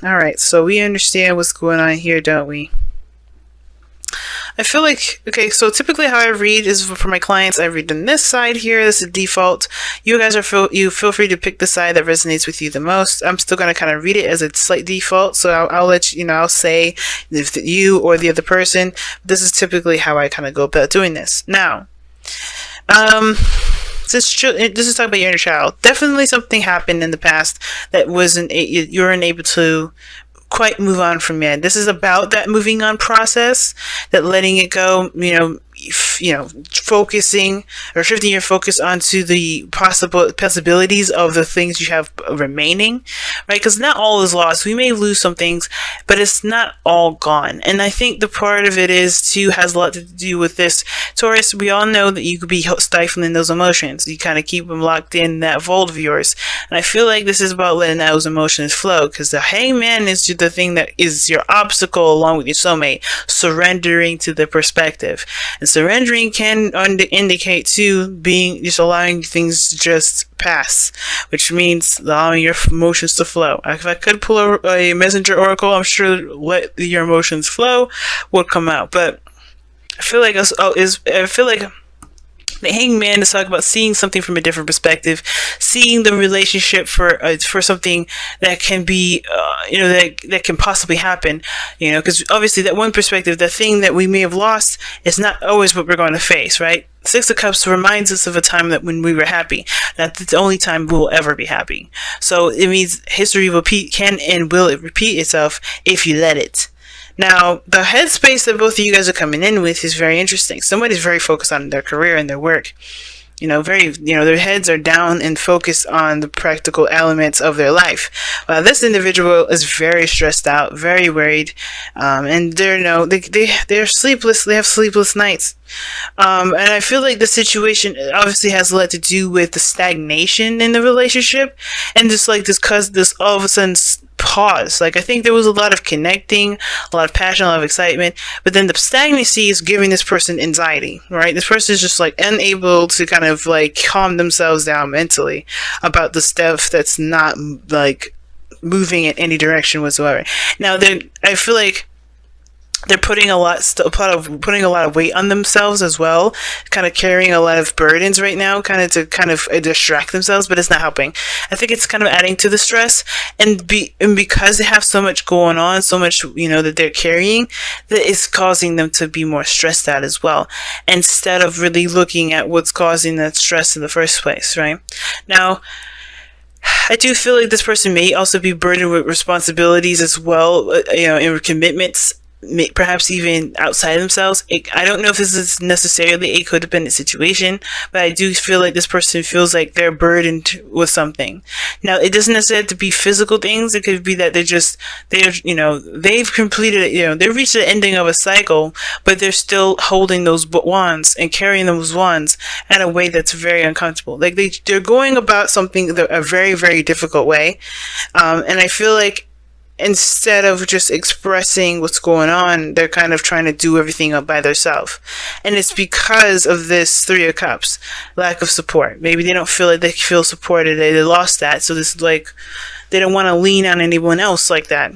All right, so we understand what's going on here, don't we? I feel like, okay, so typically how I read is for my clients, I read on this side here. This is default. You guys you feel free to pick the side that resonates with you the most. I'm still going to kind of read it as a slight default. So I'll let you, I'll say if you or the other person, this is typically how I kind of go about doing this. Now, this is talking about your inner child. Definitely something happened in the past that you weren't able to quite move on from it. This is about that moving on process, that letting it go, focusing or shifting your focus onto the possibilities of the things you have remaining, right? Because not all is lost. We may lose some things, but it's not all gone. And I think the part of it has a lot to do with this. Taurus, we all know that you could be stifling those emotions. You kind of keep them locked in that vault of yours. And I feel like this is about letting those emotions flow, because the hangman is the thing that is your obstacle along with your soulmate, surrendering to the perspective. And surrendering can indicate too being just allowing things to just pass, which means allowing your emotions to flow. If I could pull a messenger oracle, I'm sure let your emotions flow would come out. But I feel like the hangman is talking about seeing something from a different perspective, seeing the relationship for something that can be, that can possibly happen, because obviously that one perspective, the thing that we may have lost is not always what we're going to face, right? Six of Cups reminds us of a time that when we were happy. That's the only time we'll ever be happy. So it means history can and will repeat itself if you let it. Now, the headspace that both of you guys are coming in with is very interesting. Somebody's very focused on their career and their work. Their heads are down and focused on the practical elements of their life. This individual is very stressed out, very worried, and they're sleepless. They have sleepless nights. And I feel like the situation obviously has a lot to do with the stagnation in the relationship, and just like this all of a sudden pause. Like, I think there was a lot of connecting, a lot of passion, a lot of excitement, but then the stagnancy is giving this person anxiety, right? This person is just like unable to kind of like calm themselves down mentally about the stuff that's not like moving in any direction whatsoever. Now, I feel like they're putting a lot of weight on themselves as well, kind of carrying a lot of burdens right now, kind of distract themselves, but it's not helping. I think it's kind of adding to the stress, and because they have so much going on, so much that they're carrying, that is causing them to be more stressed out as well, instead of really looking at what's causing that stress in the first place, right? Now, I do feel like this person may also be burdened with responsibilities as well, and commitments, perhaps even outside themselves. I don't know if this is necessarily a codependent situation, but I do feel like this person feels like they're burdened with something. Now, it doesn't necessarily have to be physical things. It could be that they've completed, they've reached the ending of a cycle, but they're still holding those wands and carrying those wands in a way that's very uncomfortable. Like they're going about something a very, very difficult way. And I feel like instead of just expressing what's going on, they're kind of trying to do everything up by themselves. And it's because of this Three of Cups, lack of support. Maybe they don't feel like they feel supported. They lost that. So this is like, they don't want to lean on anyone else like that.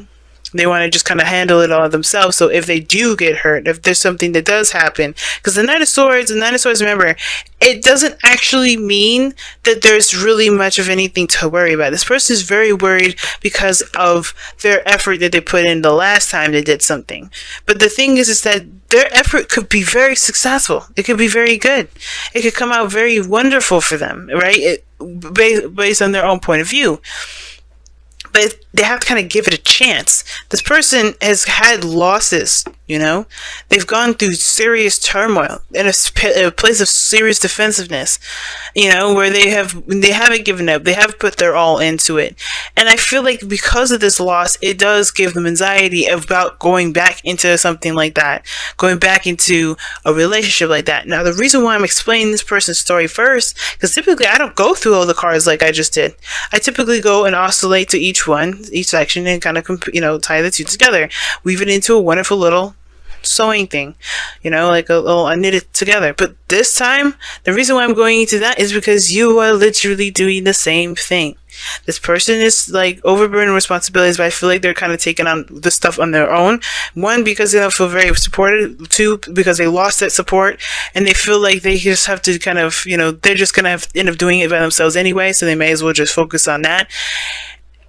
They want to just kind of handle it all themselves. So if they do get hurt, if there's something that does happen, because the Knight of Swords, remember, it doesn't actually mean that there's really much of anything to worry about. This person is very worried because of their effort that they put in the last time they did something. But the thing is that their effort could be very successful. It could be very good. It could come out very wonderful for them, right? Based on their own point of view. But they have to kind of give it a chance. This person has had losses, They've gone through serious turmoil in a place of serious defensiveness, where they haven't given up. They have put their all into it. And I feel like because of this loss, it does give them anxiety about going back into something like that, going back into a relationship like that. Now, the reason why I'm explaining this person's story first, because typically I don't go through all the cards like I just did. I typically go and oscillate to each section, and kind of, tie the two together, weave it into a wonderful little sewing thing, like a little, I knit it together. But this time, the reason why I'm going into that is because you are literally doing the same thing. This person is like overburdened with responsibilities, but I feel like they're kind of taking on the stuff on their own. One, because they don't feel very supported. Two, because they lost that support and they feel like they just have to kind of, they're just going to end up doing it by themselves anyway, so they may as well just focus on that.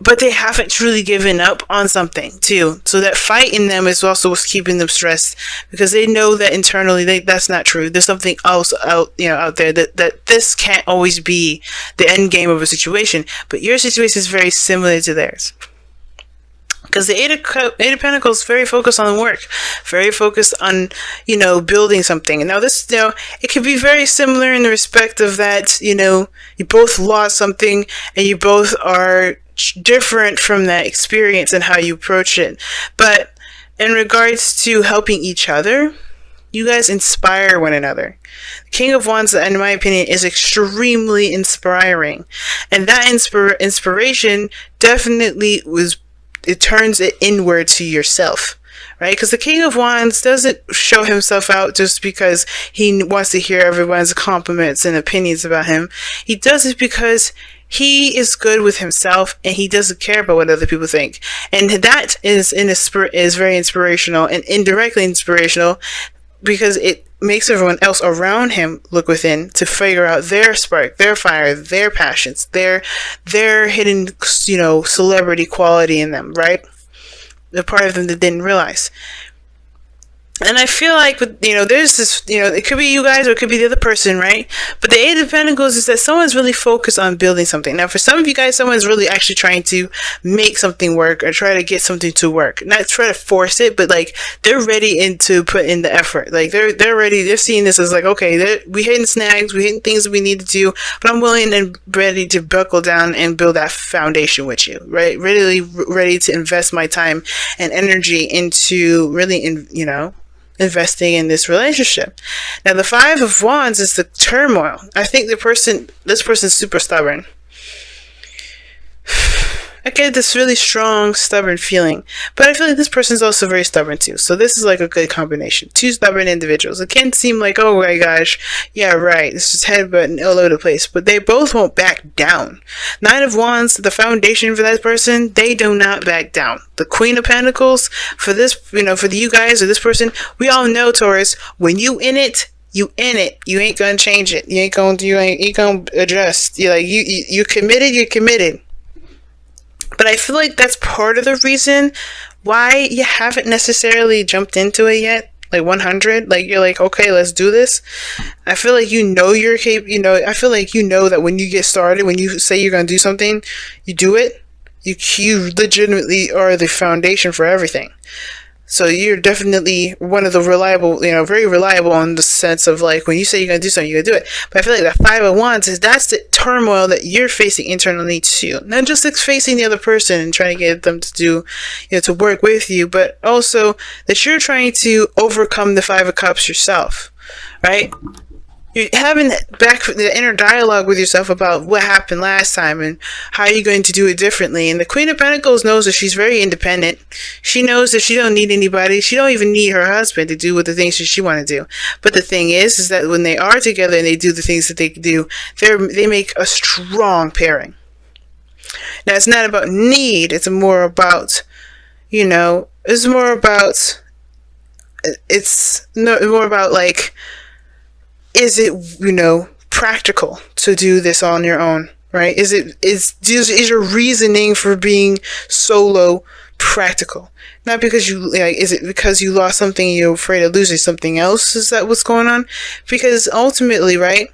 But they haven't truly given up on something too. So that fight in them is also what's keeping them stressed, because they know that internally that's not true. There's something else out there that this can't always be the end game of a situation. But your situation is very similar to theirs. Because the Eight of Pentacles is very focused on work, very focused on, building something. And now this, it could be very similar in the respect of that, you both lost something and you both are different from that experience and how you approach it. But in regards to helping each other, you guys inspire one another. King of Wands, in my opinion, is extremely inspiring. And that inspiration definitely it turns it inward to yourself. Right? Because the King of Wands doesn't show himself out just because he wants to hear everyone's compliments and opinions about him. He does it because he is good with himself and he doesn't care about what other people think. And that is very inspirational and indirectly inspirational, because it makes everyone else around him look within to figure out their spark, their fire, their passions, their hidden, celebrity quality in them, right? The part of them that didn't realize. And I feel like, there's this, it could be you guys or it could be the other person, right? But the Eight of Pentacles is that someone's really focused on building something. Now, for some of you guys, someone's really actually trying to make something work or try to get something to work. Not try to force it, but like they're ready to put in the effort. Like they're ready. They're seeing this as like, okay, we hitting snags, we hitting things that we need to do, but I'm willing and ready to buckle down and build that foundation with you, right? Really ready to invest my time and energy into really, investing in this relationship. Now, the Five of Wands is the turmoil. I think this person's super stubborn. I get this really strong, stubborn feeling. But I feel like this person's also very stubborn too. So this is like a good combination. Two stubborn individuals. It can seem like, oh my gosh, yeah, right, this is headbutting all over the place. But they both won't back down. Nine of Wands, the foundation for that person, they do not back down. The Queen of Pentacles, for this, for you guys or this person, we all know, Taurus, when you in it, you in it. You ain't gonna change it. You ain't gonna adjust. You're committed. But I feel like that's part of the reason why you haven't necessarily jumped into it yet. Like 100, like you're like, okay, let's do this. I feel like you're capable. I feel like that when you get started, when you say you're gonna do something, you do it. You legitimately are the foundation for everything. So you're definitely one of the reliable, very reliable in the sense of like, when you say you're going to do something, you're going to do it. But I feel like the Five of Wands that's the turmoil that you're facing internally too. Not just facing the other person and trying to get them to do, to work with you, but also that you're trying to overcome the Five of Cups yourself, right? You're having the inner dialogue with yourself about what happened last time and how you're going to do it differently. And the Queen of Pentacles knows that she's very independent. She knows that she don't need anybody. She don't even need her husband to do what the things that she want to do. But the thing is that when they are together and they do the things that they do, they make a strong pairing. Now, it's not about need. It's more about, it's more about like, is it, practical to do this on your own, right? Is your reasoning for being solo practical? Not because is it because you lost something and you're afraid of losing something else? Is that what's going on? Because ultimately, right,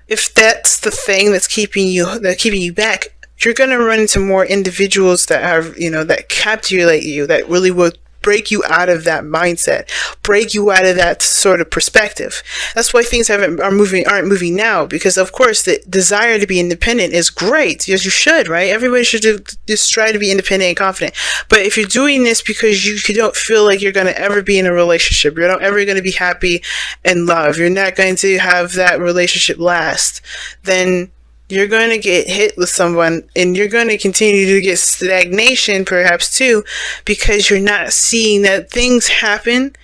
if that's the thing that's keeping you back, you're going to run into more individuals that have, that captivate you, that really will break you out of that mindset, break you out of that sort of perspective. That's why things aren't moving now, because of course the desire to be independent is great, as you should, right? Everybody should just try to be independent and confident. But if you're doing this because you don't feel like you're going to ever be in a relationship, you're not ever going to be happy in love, you're not going to have that relationship last, then You're going to get hit with someone, and you're going to continue to get stagnation perhaps too, because you're not seeing that things happen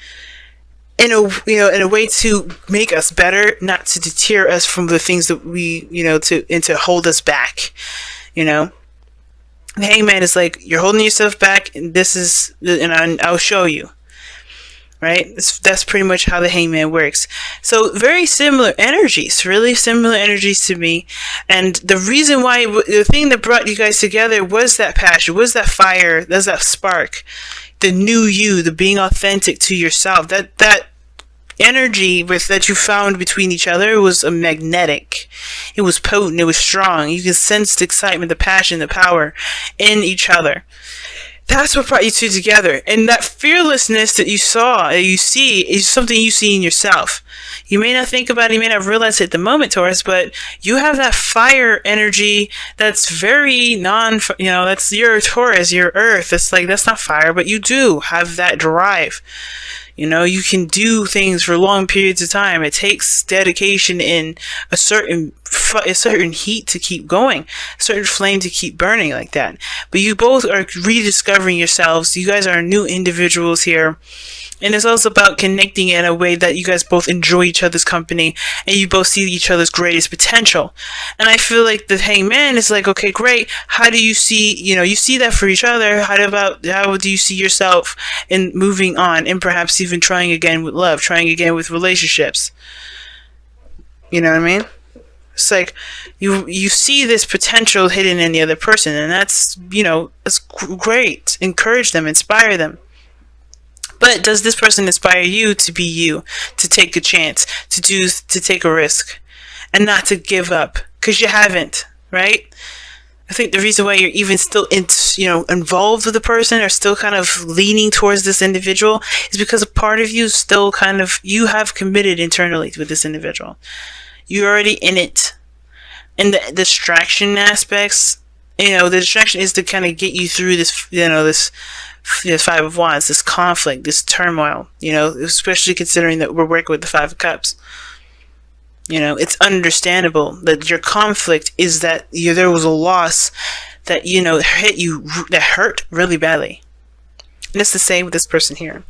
in a way to make us better, not to deter us from the things that we, to hold us back. The hangman is like, you're holding yourself back, and I'll show you. Right? That's pretty much how the hangman works. So very similar energies, really similar energies to me. And the reason why, the thing that brought you guys together was that passion, was that fire, was that spark, the new you, the being authentic to yourself. That energy that you found between each other was magnetic. It was potent. It was strong. You could sense the excitement, the passion, the power in each other. That's what brought you two together. And that fearlessness that you see, is something you see in yourself. You may not think about it, you may not realize it at the moment, Taurus, but you have that fire energy that's very that's your Taurus, your earth. That's not fire, but you do have that drive. You can do things for long periods of time. It takes dedication in a certain heat to keep going, a certain flame to keep burning like that. But you both are rediscovering yourselves. You guys are new individuals here. And it's also about connecting in a way that you guys both enjoy each other's company and you both see each other's greatest potential. And I feel like the hangman is like, okay, great. How do you see, you see that for each other. How do you see yourself in moving on and perhaps even trying again with love, trying again with relationships? You know what I mean? It's like you see this potential hidden in the other person, and that's, that's great. Encourage them, inspire them. But does this person inspire you to be you, to take a chance, to take a risk, and not to give up? Because you haven't, right? I think the reason why you're even still involved with the person, or still kind of leaning towards this individual, is because a part of you still you have committed internally with this individual. You're already in it. And the distraction aspects, the distraction is to kind of get you through this, this Five of Wands, this conflict, this turmoil, especially considering that we're working with the Five of Cups. It's understandable that your conflict is that there was a loss that, hit you, that hurt really badly. And it's the same with this person here.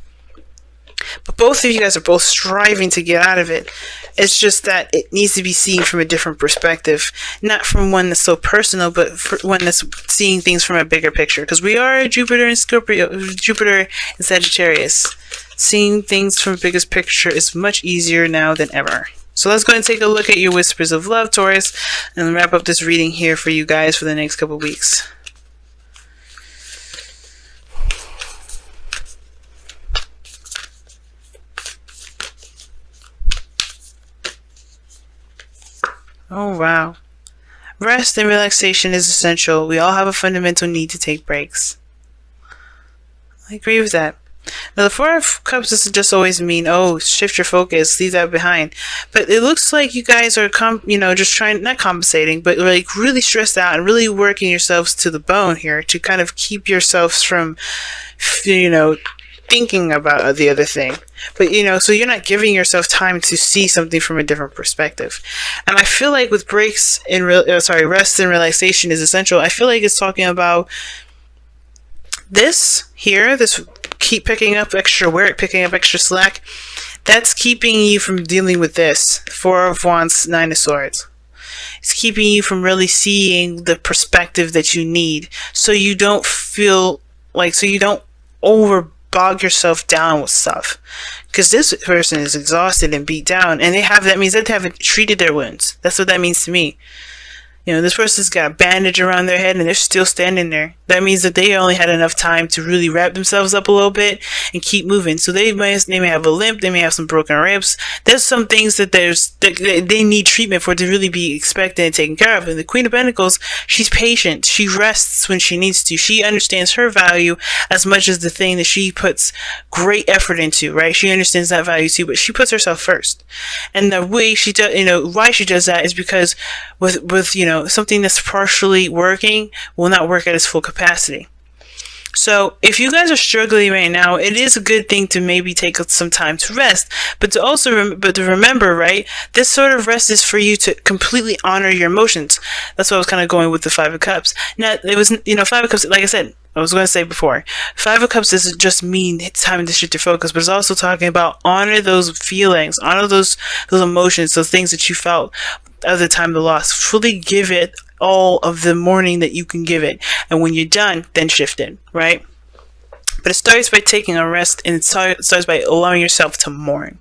But both of you guys are both striving to get out of it. It's just that it needs to be seen from a different perspective. Not from one that's so personal, but one that's seeing things from a bigger picture. Because we are Jupiter and Sagittarius. Seeing things from a biggest picture is much easier now than ever. So let's go and take a look at your whispers of love, Taurus, and wrap up this reading here for you guys for the next couple of weeks. Oh, wow. Rest and relaxation is essential. We all have a fundamental need to take breaks. I agree with that. Now, the Four of Cups doesn't just always mean, shift your focus, leave that behind. But it looks like you guys are, just trying, not compensating, but like really stressed out and really working yourselves to the bone here to kind of keep yourselves from, thinking about the other thing. But, so you're not giving yourself time to see something from a different perspective. And I feel like with rest and relaxation is essential. I feel like it's talking about this here, this keep picking up extra work, picking up extra slack. That's keeping you from dealing with this. Four of Wands, Nine of Swords. It's keeping you from really seeing the perspective that you need. So you don't bog yourself down with stuff, because this person is exhausted and beat down, and that means they haven't treated their wounds. That's what that means to me. This person's got a bandage around their head and they're still standing there. That means that they only had enough time to really wrap themselves up a little bit and keep moving. So they may have a limp, they may have some broken ribs. There's some things that they need treatment for to really be expected and taken care of. And the Queen of Pentacles, she's patient. She rests when she needs to. She understands her value as much as the thing that she puts great effort into, right? She understands that value too, but she puts herself first. And the way she does, why she does that is because with something that's partially working will not work at its full capacity. So if you guys are struggling right now, it is a good thing to maybe take some time to rest, but to also but to remember, right? This sort of rest is for you to completely honor your emotions. That's what I was kind of going with the Five of Cups. Now it was, Five of Cups. Like I said, I was going to say before, Five of Cups doesn't just mean it's time to shift your focus, but it's also talking about honor those feelings, honor those emotions, those things that you felt at the time of the loss. Fully give it all of the mourning that you can give it, and when you're done, then shift it, right? But it starts by taking a rest, and it starts by allowing yourself to mourn,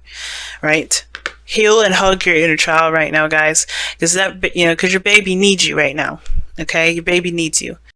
right? Heal and hug your inner child right now, guys, because your baby needs you right now. Okay, your baby needs you.